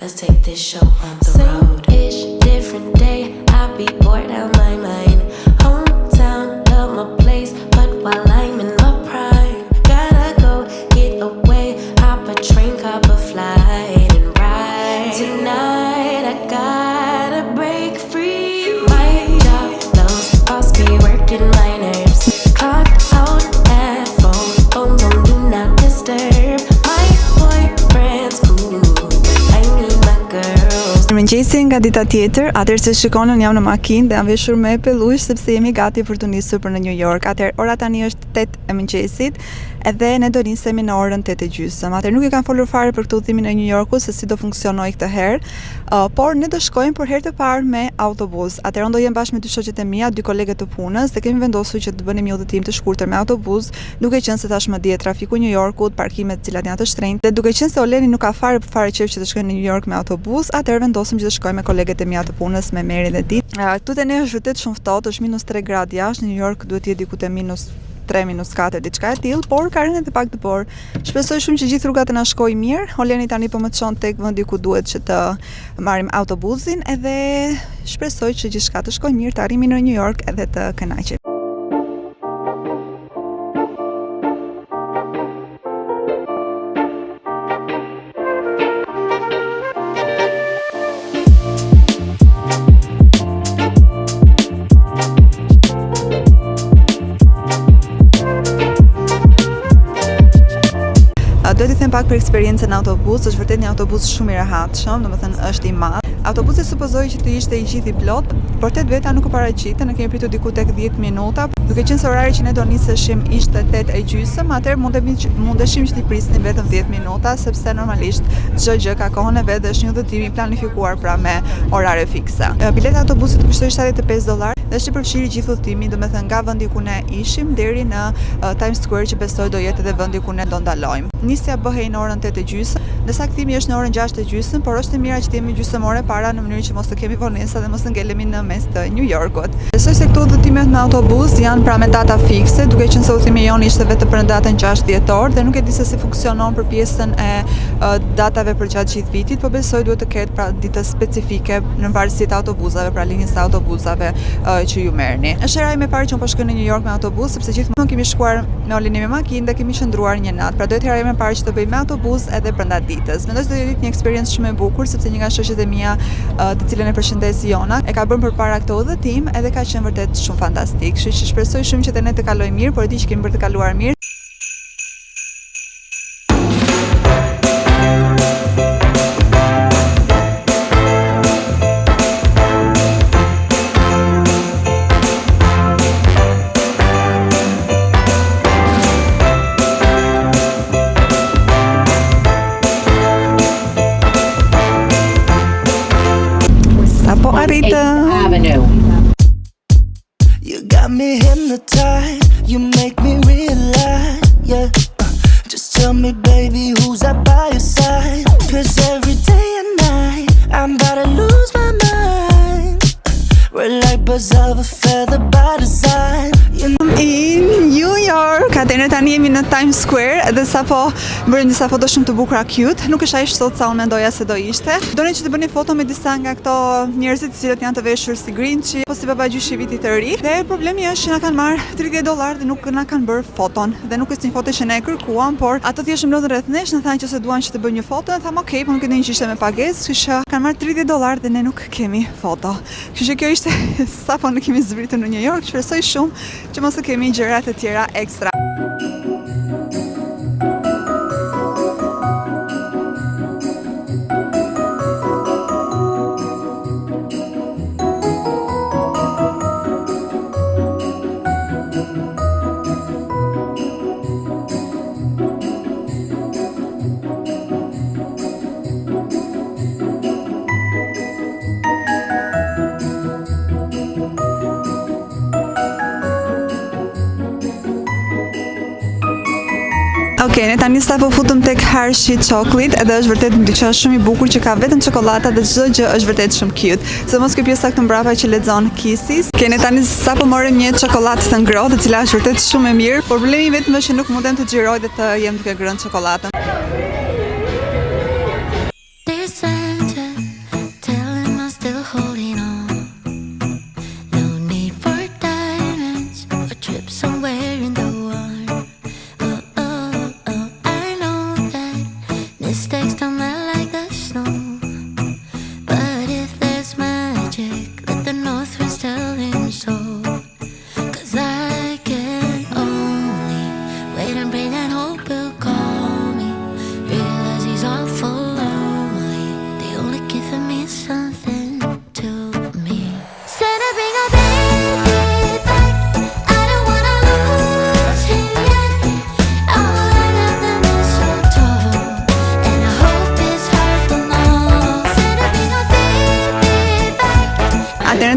Let's take this show on the road. Same-ish, different day, I be bored out my mind. Hometown, love my place, but while I'm in my prime, gotta go get away, hop a train, cop a flight, and ride. Tonight I gotta break free. My job, those boss be working my nerves. Clocked out at 4, oh no, do not disturb. My boyfriend's cool, I need my girls. Mëngjesi nga dita tjetër, atëherë se shikonën jam në makinë dhe jam veshur me pellush sepse jemi gati për të nisur për në New York. Atëherë ora tani është 8 e mëngjesit edhe ne do nisemi në orën 8:30. Atëherë nuk e kam folur fare për këtë udhëtimin e New Yorkut se si do funksionoj këtë herë, por ne do shkojmë për herë të parë me autobus. Atëherë unë do jem bashkë me dy shoqet e mia, dy kolege të punës dhe kemi vendosur që të bënim një udhëtim të shkurtër me autobus, duke qenë se tashmë dihet trafiku i New Yorkut, parkimet të cilat janë të shtrenjtë dhe duke qenë se Oleni nuk ka fare qejf që të shkojë në New York me autobus, atëherë vendosëm që të shkojmë me koleget e mia të punës, me Meri dhe Dit. Këtu te ne është vërtet shumë ftohtë, është -3 gradë jashtë, në New York duhet të jetë diku te -3, -4, diçka e tillë, por ka rënë edhe pak të por. Shpresoj shumë që gjithë rrugat të na shkojë mirë. Oleni tani po më çon tek vendi ku duhet që të marrim autobusin edhe shpresoj që gjithçka të shkojë mirë, të arrimi në New York edhe të kënaqemi. Do t'i them pak për eksperiencën në autobus, është vërtet një autobus shumë i rehatshëm, domethënë është i madh. Autobusi supozoi që të ishte i gjithë i plot, por tet veta nuk u paraqitën, ne kemi pritur diku tek 10 minuta, duke qenë se orari që ne do niseshim ishte 8:30, atëherë mundeshim që t'i prisnim vetëm 10 minuta, sepse normalisht çdo gjë ka kohën e vet dhe është një udhëtim i planifikuar pra me orare fikse. Bileta e autobusit kushtoi $75 dhe është i përfshirë gjithë udhëtimi, domethënë nga vendi ku ne ishim deri në Times Square që besoj do jetë edhe vendi ku ne do ndalojmë. Nisja bëhej në orën 8:30, ndërsa kthimi është në orën 6:30, por është e mira që të jemi gjysmë ore para në mënyrë që mos të kemi vonesa dhe mos të ngelemi në mes të New Yorkut. Besoj se këto udhëtimet me autobus janë pra me data fikse, duke qenë se udhëtimi jon ishte vetëm për datën 6 dhjetor dhe nuk e di se si funksionon për pjesën e datave për gjatë gjithë vitit, por besoj duhet të ketë pra ditë specifike në varësi të autobusave, pra linjës së autobusave që ju merrni. Është hera ime e parë që unë po shkoj në New York me autobus, sepse gjithmonë kemi shkuar me Oleni me makinë dhe kemi qëndruar një natë. Pra do të hera ime e parë që të bëj me autobus edhe brenda ditës. Mendoj se do jetë një eksperiencë shumë e bukur, sepse një nga shoqet e mia, të cilën e përshëndes Jona, e ka bërë përpara këtë udhëtim edhe ka qenë vërtet shumë fantastik. Kështu që shpresoj shumë që ne të kalojmë mirë, por e di që kemi bërë të kaluar mirë. You got me hypnotized, you make me realize, yeah. Just tell me, baby, who's up by your side? 'Cause every day and night, I'm about to lose my mind. We're like birds of a feather by design. In New York, atëherë tani jemi në Times Square edhe sapo bërëm disa foto shumë të bukura cute. Nuk është aq sot sa unë mendoja se do ishte. Donin që të bëni foto me disa nga këto njerëzit të cilët janë të veshur si Grinchi apo si babagjyshi i vitit të ri. Dhe problemi është që na kanë marrë $30 dhe nuk na kanë bërë foton. Dhe nuk është një foto që ne e kërkuam, por ato thjesht më lodhën rreth nesh, na thanë që se duan që të bëjmë një foto, ne thamë okay, po nuk e dini që ishte me pagesë, kështu që kanë marrë $30 dhe ne nuk kemi foto. Kështu që kjo ishte sapo ne kemi zbritur në New York. Shpresoj shumë që mos të kemi gjëra të tjera ekstra. Okej, ne tani sa po futëm tek Hershey Chocolate, edhe është vërtet një dyqan shumë i bukur që ka vetëm çokolata dhe çdo gjë është vërtet shumë cute. Sidomos kjo pjesa këtu mbrapa që lexon Kisses. Ne tani sa po morëm një çokoladë të ngrohtë, e cila është vërtet shumë e mirë, por problemi vetëm është që nuk mundem të xhiroj dhe të jem duke ngrënë çokoladën.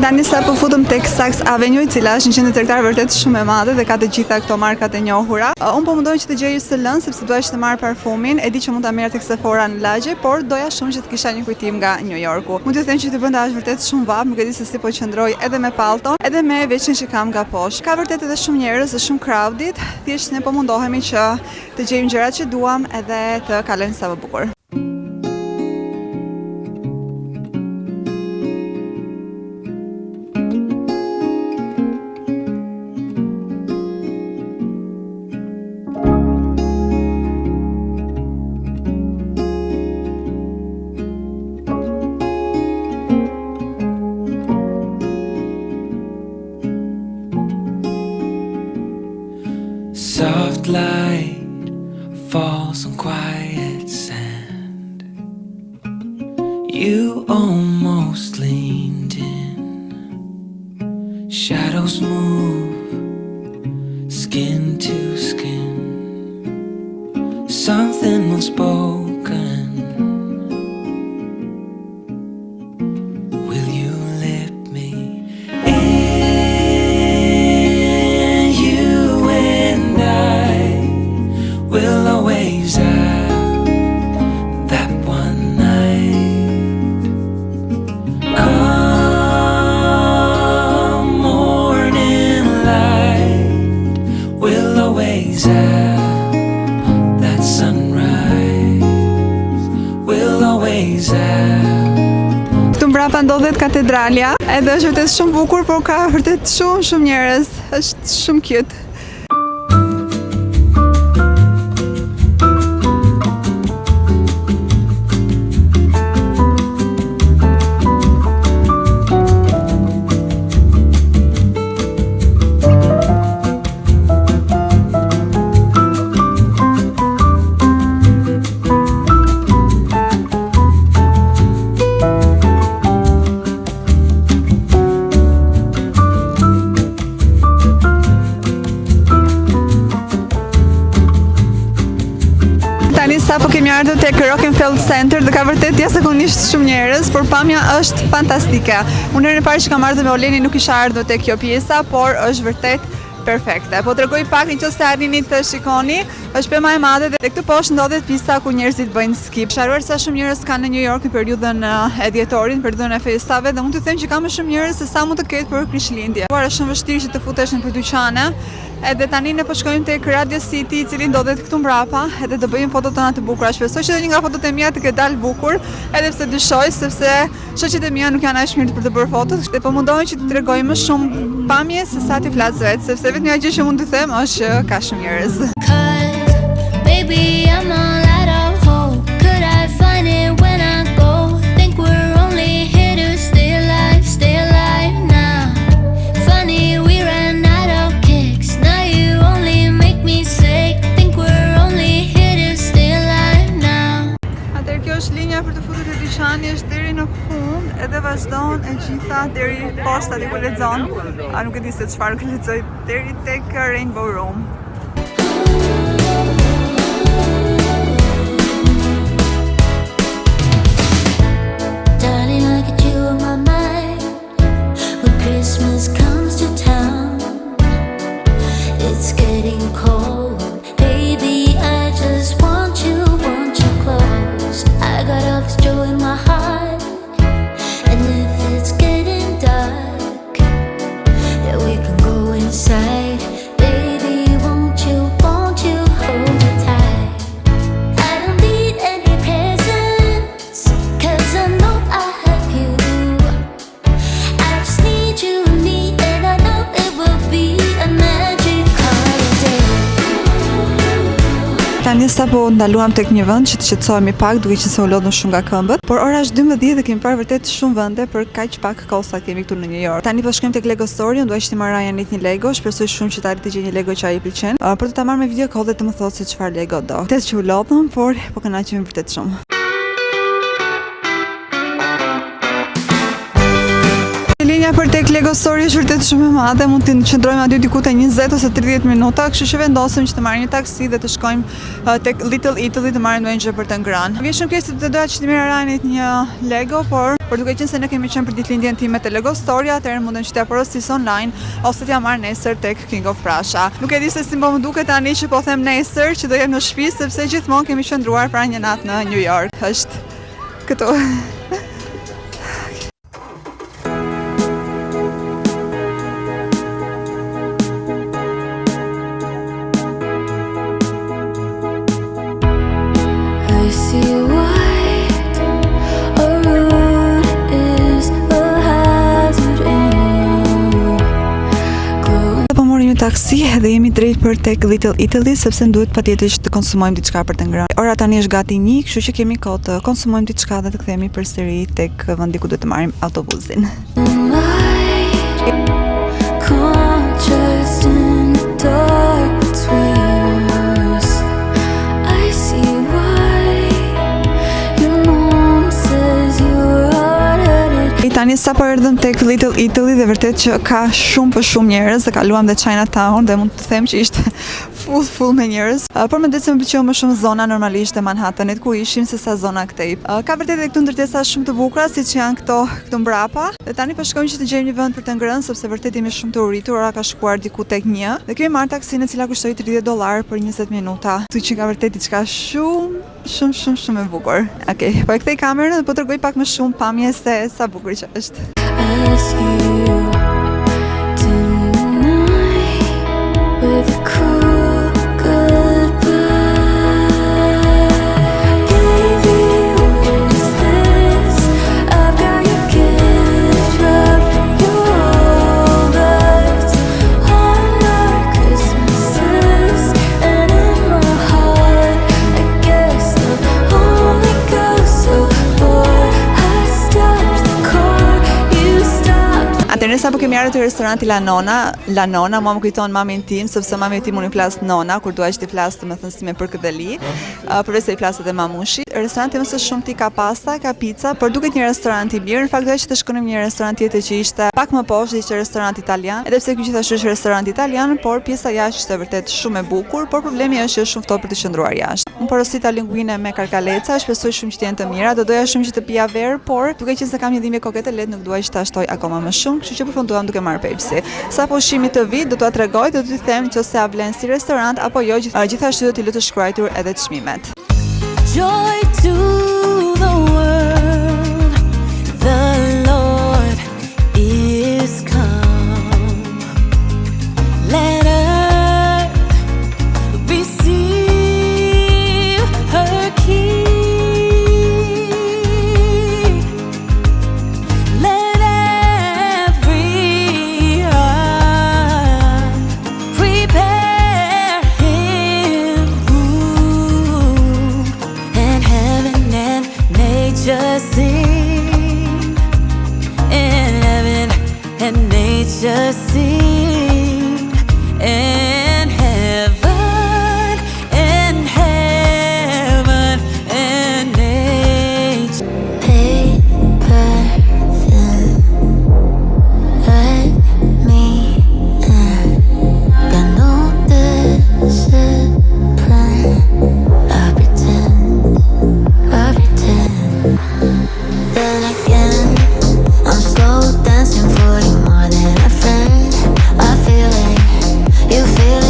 Tani sa po futëm tek Saks Avenue, e cila është një qendër tregtare vërtet shumë e madhe dhe ka të gjitha këto markat e njohura. Unë po mundoj që të gjej së lënë sepse dua të marr parfumin. E di që mund ta merr tek Sephora në lagje, por doja shumë që të kisha një kujtim nga New Yorku. Mund t'ju them që këtu brenda është vërtet shumë vap, nuk e di se si po qëndroj edhe me pallton, edhe me veçën që kam nga poshtë. Ka vërtet edhe shumë njerëz, është shumë crowded. Thjesht ne po mundohemi që të gjejmë gjërat që duam edhe të kalojmë sa më bukur. Soft light falls on quiet sand. You almost leaned in. Shadows move, skin to skin. Something unspoken. Will you let me in? We'll always have that one night. Come morning light, we'll always have that sunrise. We'll always have. Këtu mbrapa ndodhet katedralja, edhe është vërtet shumë bukur, por ka vërtet shumë njerëz. Është shumë cute. Sa po kemi ardhur tek Rockefeller Center dhe ka vërtet jashtëzakonisht shumë njerëz, por pamja është fantastike. Unë herën e parë që kam ardhur me Oleni nuk isha ardhur tek kjo pjesa, por është vërtet perfekte. Po t'rregoj pak nëse arrini të shikoni, është pema e madhe dhe këtu poshtë ndodhet pista ku njerëzit bëjnë skip. Sharuar sa shumë njerëz kanë në New York në periudhën e dhjetorit, në periudhën e festave, dhe mund të them që ka më shumë njerëz se sa mund të ketë për Krishtlindje. Por është shumë vështirë që të futesh në dyqane. Edhe tani ne po shkojmë tek Radio City, i cili ndodhet këtu mbrapa, edhe do bëjmë fotot tona të bukura. Shpresoj që një nga fotot e mia të ketë dalë bukur, edhe pse dyshoj sepse shoqet e mia nuk janë aq mirë për të bërë fotot, dhe po mundohem që të tregoj më shumë pamje se sa ti flas vetë, sepse vetëm një gjë që mund të them është që ka shumë njerëz. Baby, I'm all out of hope. Could I find it when I go? Think we're only here to stay alive now. Funny, we ran out of kicks. Now you only make me sick. Think we're only here to stay alive now. Atëherë kjo është linja për të futur te dyqani, është deri në fund, edhe vazhdon e gjitha deri poshtë aty ku lexon. Nuk e di se çfarë lexoj, deri tek Rainbow Room. Christmas comes to town. It's getting cold. Baby, I just want you close. I got all this joy in my heart. And if it's getting dark, yeah, we can go inside. Baby, won't you hold me tight? I don't need any presents, 'cause I know I have you. I just need you, and I know it will be a magic holiday. Tani sapo ndaluam tek një vend që të qetësohemi pak, duke qenë se u lodhën shumë nga këmbët, por ora është 12 dhe kemi parë vërtet shumë vende për kaq pak kohë sa kemi këtu në New York. Tani po shkojmë tek Lego Store, unë dua që të marr Ryanit një Lego, shpresoj shumë që të arrit të gjej një Lego që ai i pëlqen, për të ta marrë me video call dhe të më thotë se çfarë Lego do. Vërtet që u lodhëm, por po kënaqemi vërtet shumë. Linja për tek Lego Story është vërtet shumë e madhe, mund të qëndrojmë aty diku te 20 ose 30 minuta, kështu që vendosim që të marrim një taksi dhe të shkojmë tek Little Italy të marrim ndonjë gjë për të ngrënë. Vjen shumë keq se të doja që të merr Ranit një Lego, por duke qenë se ne kemi qenë për ditëlindjen time te Lego Story, atëherë mundem që t'ja porostis online ose t'ja marr nesër tek King of Prussia. Nuk e di se si më duket tani që po them nesër që do jem në shtëpi, sepse gjithmonë kemi qëndruar pra një natë në New York. Është këtu. Taksi dhe jemi drejt për tek Little Italy sepse duhet patjetër që të konsumojmë diçka për të ngrënë. Ora tani është gati 1, kështu që kemi kohë të konsumojmë diçka dhe të kthehemi përsëri tek vendi ku duhet të marrim autobusin. Tani sa po erdhëm tek Little Italy dhe vërtet që ka shumë njerëz, dhe kaluam dhe Chinatown dhe mund të them që ishte full me njerëz. Por më se më pëlqeu më shumë zona normalisht e Manhattanit ku ishim se sa zona këtej. Ka vërtet edhe këtu ndërtesa shumë të bukura siç janë këtu mbrapa. Dhe tani po shkojmë që të gjejmë një vend për të ngrënë sepse vërtet jemi shumë të uritur, ora ka shkuar diku tek 1. Dhe kemi marrë taksinë e cila kushtoi $30 për 20 minuta. Kështu që ka vërtet diçka shumë e bukur. Okej, po e kthej kamerën dhe po t'rregoj pak më shumë pamje se sa bukur që është. Sa po kemi ardhur te restoranti La Nonna, mua më kujton mamin tim, sepse mami tim unë i flas Nonna, kur dua që t'i flas domethënë si me përkëdheli, përveç se i flas edhe mamushi. Restoranti më së shumti ka pasta, ka pica, por duket një restorant i mirë. Në fakt doja që të shkonim në një restorant tjetër që ishte pak më poshtë, ishte restorant italian, edhe pse ky gjithashtu është restorant italian, por pjesa jashtë ishte vërtet shumë e bukur, por problemi është që është shumë ftohtë për të qëndruar jashtë. Unë porosita linguine me karkaleca, shpresoj shumë që të jenë të mira, do doja shumë që të pija verë, por duke qenë se kam një dhimbje koke të lehtë, nuk dua që ta shtoj akoma më shumë, kështu që përfunduam duke marrë Pepsi. Sa po ushqimi të vit do t'ua tregoj, do t'ju them nëse a vlen si restorant apo jo, gjithashtu do t'i lë të shkruar edhe çmimet. Joy to the world, the Lord is come. Let earth receive her King. Let every heart prepare Him room, and heaven and nature sing, and heaven and nature sing, and heaven and nature. Paper thin, let me in. Got no discipline. I pretend. Then again, I'm slow dancing for you more than a friend. I feel it, you feel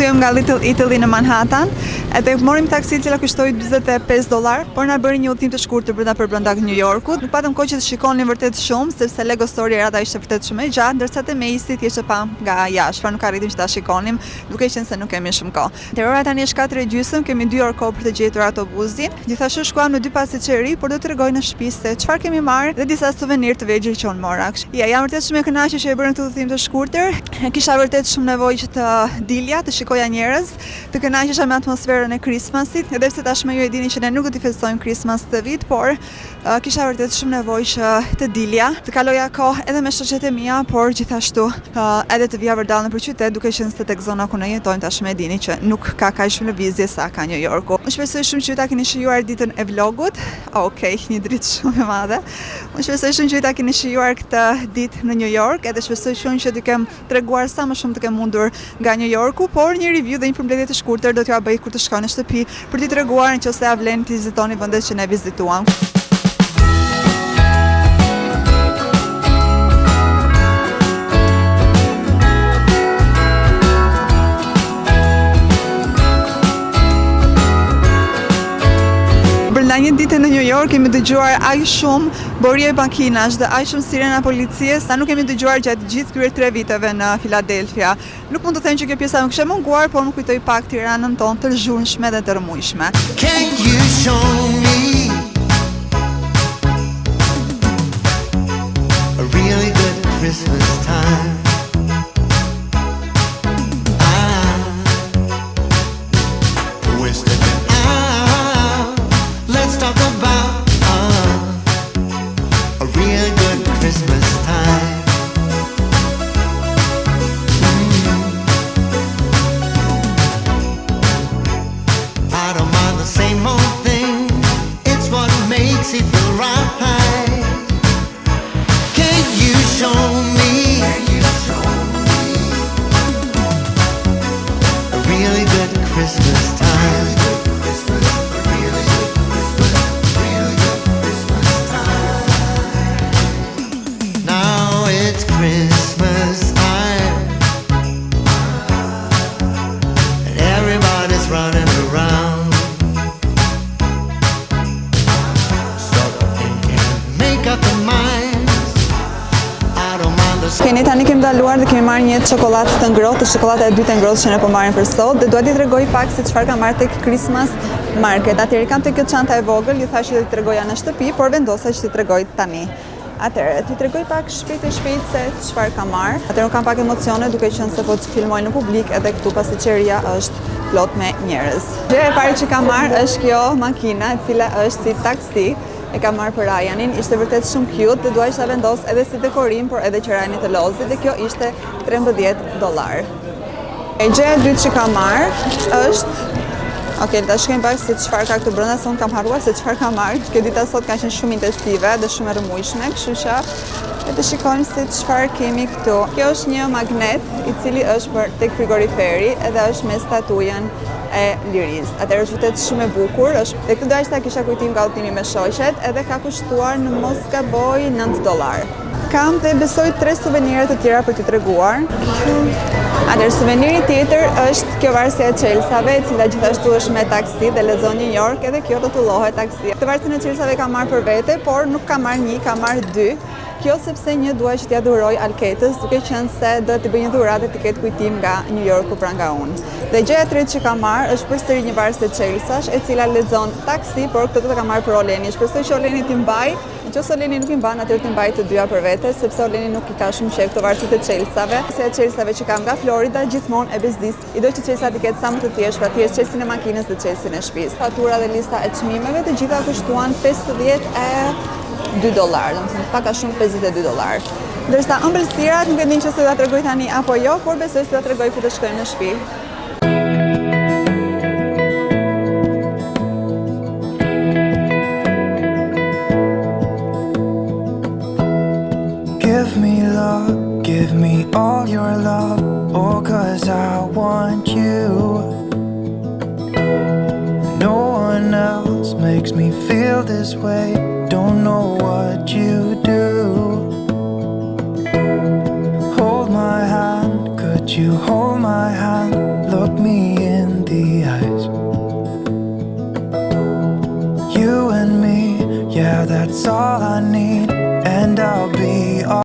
kthyer nga Little Italy në Manhattan, edhe morim taksi cila kushtoi $45, por na bëri një udhtim të shkurtër brenda New Yorkut. Nuk patëm kohë që të shikonin vërtet shumë, sepse Lego Story rrata ishte vërtet shumë e gjatë, ndërsa te Macy's thjesht e pam nga jashtë, pra nuk arritëm që ta shikonim, duke qenë se nuk kemi shumë kohë. Te ora tani është 4:30, kemi 2 orë kohë për të gjetur autobusin. Gjithashtu shkuam në 2 paseqeri, por do t'ju tregoj në shtëpi se çfarë kemi marrë dhe disa suvenir të vegjël që unë mora. Ja, jam vërtet shumë e kënaqur që e bërëm këtë udhtim të shkurtër. Kisha vërtet shumë nevojë që të dilja, të shikoja njerëz, të kënaqesha me atmosferën e Christmasit, edhe pse tashmë ju e dini që ne nuk do t'i festojmë Christmas këtë vit, por kisha vërtet shumë nevojë që të dilja, të kaloja kohë edhe me shoqet e mia, por gjithashtu edhe të vija vërdall nëpër qytet, duke qenë se tek zona ku ne jetojmë tashmë e dini që nuk ka kaq shumë lëvizje sa ka New Yorku. Unë shpresoj shumë që ju ta keni shijuar ditën e vlogut. Okej, një dritë shumë e madhe. Unë shpresoj shumë që ju ta keni shijuar këtë ditë në New York, edhe shpresoj shumë që t'ju kem treguar sa më shumë të kem mundur nga New Yorku, por një review dhe një përmbledhje të shkurtër do t'ju bëj kur të shkoj në shtëpi për t'i treguar nëse ja vlen të vizitoni vendet që ne vizituam. Brenda një dite në New York kemi dëgjuar aq shumë borje makinash dhe aq shumë sirena policie sa nuk kemi dëgjuar gjatë gjithë këtyre 3 viteve në Philadelphia. Nuk mund të them që kjo pjesa më kishte munguar, por më kujtoi pak Tiranën tonë të zhurmshme dhe të rrëmujshme. Can you show me a really good Christmas time? Let's talk about a real good Christmas time. I don't mind the same old thing, it's what makes it feel right. Can you show me a really good Christmas time? Christmas time, and everybody's running around, so they can't make up their minds. I don't mind the Keni tani kemi ndaluar dhe kemi marrë një çokoladë të ngrohtë, çokolada e dytë e ngrohtë që ne po marrim për sot, dhe dua t'i tregoj pak se çfarë kam marrë tek Christmas Market. Atëherë kam tek kjo çanta e vogël, ju thashë që t'i tregoja në shtëpi, por vendosa që t'i tregoj tani. Atëherë, t'ju tregoj pak shpejt se çfarë kam marrë. Atëherë kam pak emocione duke qenë se po të filmoj në publik edhe këtu paseqeria është plot me njerëz. Gjëja e parë që kam marrë është kjo makina, e cila është si taksi. E kam marrë për Ryanin, ishte vërtet shumë cute dhe duaj ta vendos edhe si dekorim, por edhe që Ryani të lozit, dhe kjo ishte $13. E gjëja e dytë që kam marrë është ta shkojmë pak se çfarë ka këtu brenda, se unë kam harruar se çfarë kam marrë. Kjo dita sot ka qenë shumë intensive dhe shumë e rrëmujshme, kështu që le të shikojmë se çfarë kemi këtu. Kjo është një magnet i cili është për tek frigoriferi edhe është me statujën e lirisë. Atëherë është vërtet shumë e bukur, është dhe këtë doja që ta kisha kujtim nga udhtimi me shoqet, edhe ka kushtuar në mos gaboj $9. Kam dhe besoj 3 suvenire të tjera për t'i treguar. Atëherë suveniri tjetër është kjo varësia e Chelsea-ve, e cila gjithashtu është me taksi dhe lexon New York, edhe kjo rrotullohet taksi. Këtë varësinë e Chelsea-ve kam marrë për vete, por nuk kam marrë një, kam marrë 2. Kjo sepse një dua që t'ia dhuroj Alketës, duke qenë se do t'i bëj një dhuratë të ketë kujtim nga New Yorku pra nga unë. Dhe gjëja e tretë që kam marrë është përsëri një varësi Chelsea-sh, e cila lexon taksi, por këtë do ta kam marrë për Oleni. Shpresoj që Oleni t'i mbaj. Nëse Oleni nuk i mban, atëherë t'i mbaj të dyja për vete, sepse Oleni nuk i ka shumë qejf këto varësitë të Chelsea-ve. Se Chelsea-ve që kam nga Florida gjithmonë e bezdis. I do që Chelsea t'i ketë sa më të thjeshtë, pra thjesht Chelsea-n e makinës dhe Chelsea-n e shtëpisë. Fatura dhe lista e çmimeve të gjitha kushtuan $52, domethënë pak a shumë $52. Ndërsa ëmbëlsirat nuk e di nëse do ta tregoj tani apo jo, por besoj se do ta tregoj kur të shkojmë në shtëpi. Give me love, give me all your love, oh 'cause I want you. No one else makes me feel this way, don't know what you do. Hold my hand, could you hold my hand? Look look me in the eyes. You and me, yeah, that's all I need, and I'll be all